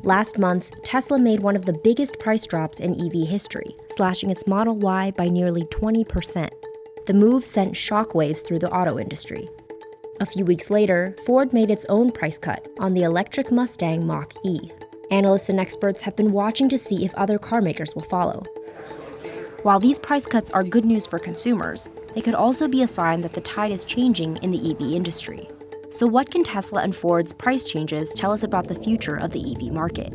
Last month, Tesla made one of the biggest price drops in EV history, slashing its Model Y by nearly 20%. The move sent shockwaves through the auto industry. A few weeks later, Ford made its own price cut on the electric Mustang Mach-E. Analysts and experts have been watching to see if other car makers will follow. While these price cuts are good news for consumers, they could also be a sign that the tide is changing in the EV industry. So what can Tesla and Ford's price changes tell us about the future of the EV market?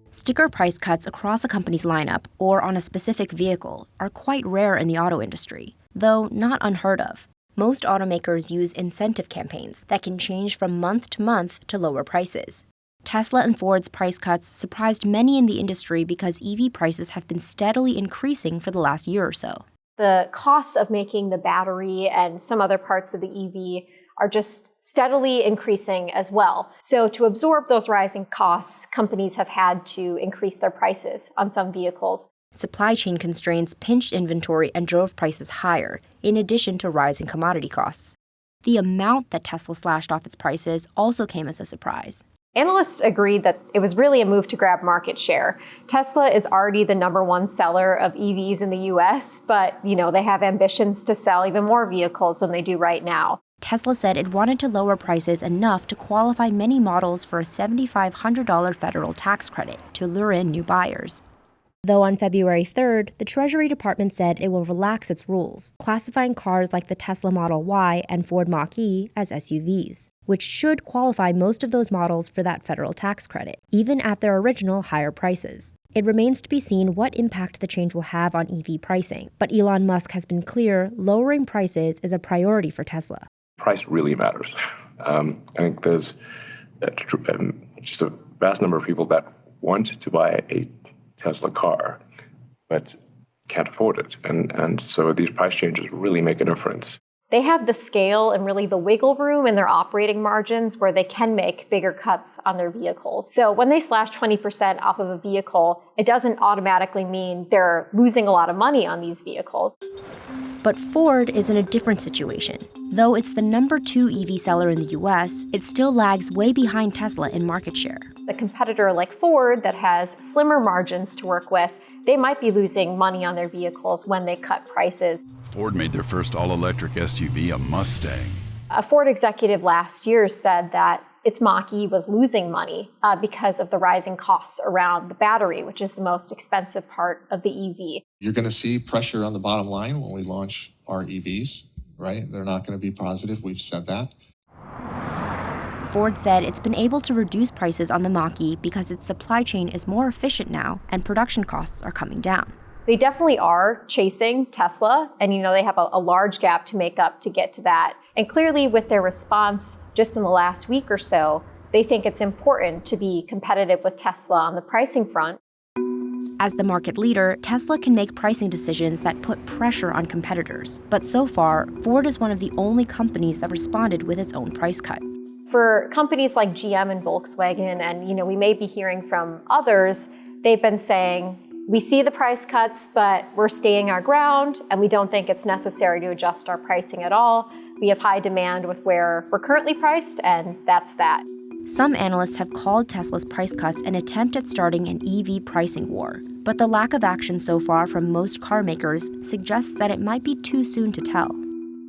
Sticker price cuts across a company's lineup or on a specific vehicle are quite rare in the auto industry, though not unheard of. Most automakers use incentive campaigns that can change from month to lower prices. Tesla and Ford's price cuts surprised many in the industry because EV prices have been steadily increasing for the last year or so. The costs of making the battery and some other parts of the EV are just steadily increasing as well. So to absorb those rising costs, companies have had to increase their prices on some vehicles. Supply chain constraints pinched inventory and drove prices higher, in addition to rising commodity costs. The amount that Tesla slashed off its prices also came as a surprise. Analysts agreed that it was really a move to grab market share. Tesla is already the #1 seller of EVs in the US, but they have ambitions to sell even more vehicles than they do right now. Tesla said it wanted to lower prices enough to qualify many models for a $7,500 federal tax credit to lure in new buyers. Though on February 3rd, the Treasury Department said it will relax its rules, classifying cars like the Tesla Model Y and Ford Mach-E as SUVs, which should qualify most of those models for that federal tax credit, even at their original higher prices. It remains to be seen what impact the change will have on EV pricing, but Elon Musk has been clear lowering prices is a priority for Tesla. Price really matters. I think there's just a vast number of people that want to buy a Tesla car, but can't afford it. And so these price changes really make a difference. They have the scale and really the wiggle room in their operating margins where they can make bigger cuts on their vehicles. So when they slash 20% off of a vehicle, it doesn't automatically mean they're losing a lot of money on these vehicles. But Ford is in a different situation. Though it's the #2 EV seller in the US, it still lags way behind Tesla in market share. A competitor like Ford that has slimmer margins to work with, they might be losing money on their vehicles when they cut prices. Ford made their first all-electric SUV a Mustang. A Ford executive last year said that its Mach-E was losing money because of the rising costs around the battery, which is the most expensive part of the EV. You're going to see pressure on the bottom line when we launch our EVs, right? They're not going to be positive. We've said that. Ford said it's been able to reduce prices on the Mach-E because its supply chain is more efficient now and production costs are coming down. They definitely are chasing Tesla, and they have a large gap to make up to get to that. And clearly with their response just in the last week or so, they think it's important to be competitive with Tesla on the pricing front. As the market leader, Tesla can make pricing decisions that put pressure on competitors. But so far, Ford is one of the only companies that responded with its own price cut. For companies like GM and Volkswagen, and we may be hearing from others, they've been saying, we see the price cuts, but we're staying our ground, and we don't think it's necessary to adjust our pricing at all. We have high demand with where we're currently priced, and that's that. Some analysts have called Tesla's price cuts an attempt at starting an EV pricing war, but the lack of action so far from most car makers suggests that it might be too soon to tell.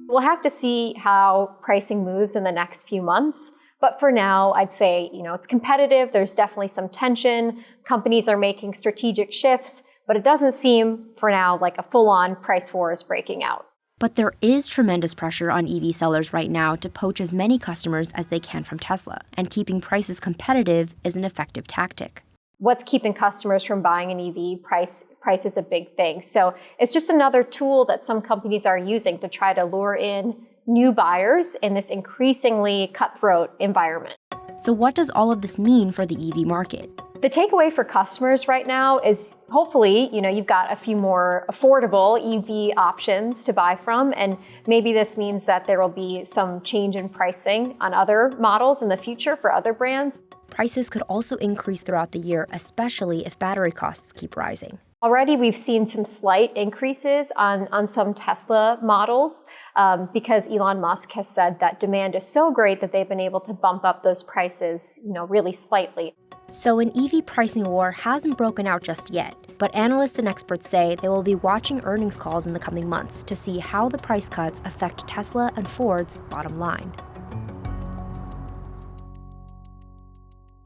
We'll have to see how pricing moves in the next few months. But for now, I'd say, it's competitive. There's definitely some tension. Companies are making strategic shifts, but it doesn't seem for now like a full-on price war is breaking out. But there is tremendous pressure on EV sellers right now to poach as many customers as they can from Tesla, and keeping prices competitive is an effective tactic. What's keeping customers from buying an EV? Price is a big thing. So it's just another tool that some companies are using to try to lure in new buyers in this increasingly cutthroat environment. So what does all of this mean for the EV market? The takeaway for customers right now is hopefully, you've got a few more affordable EV options to buy from, and maybe this means that there will be some change in pricing on other models in the future for other brands. Prices could also increase throughout the year, especially if battery costs keep rising. Already we've seen some slight increases on some Tesla models because Elon Musk has said that demand is so great that they've been able to bump up those prices, really slightly. So an EV pricing war hasn't broken out just yet, but analysts and experts say they will be watching earnings calls in the coming months to see how the price cuts affect Tesla and Ford's bottom line.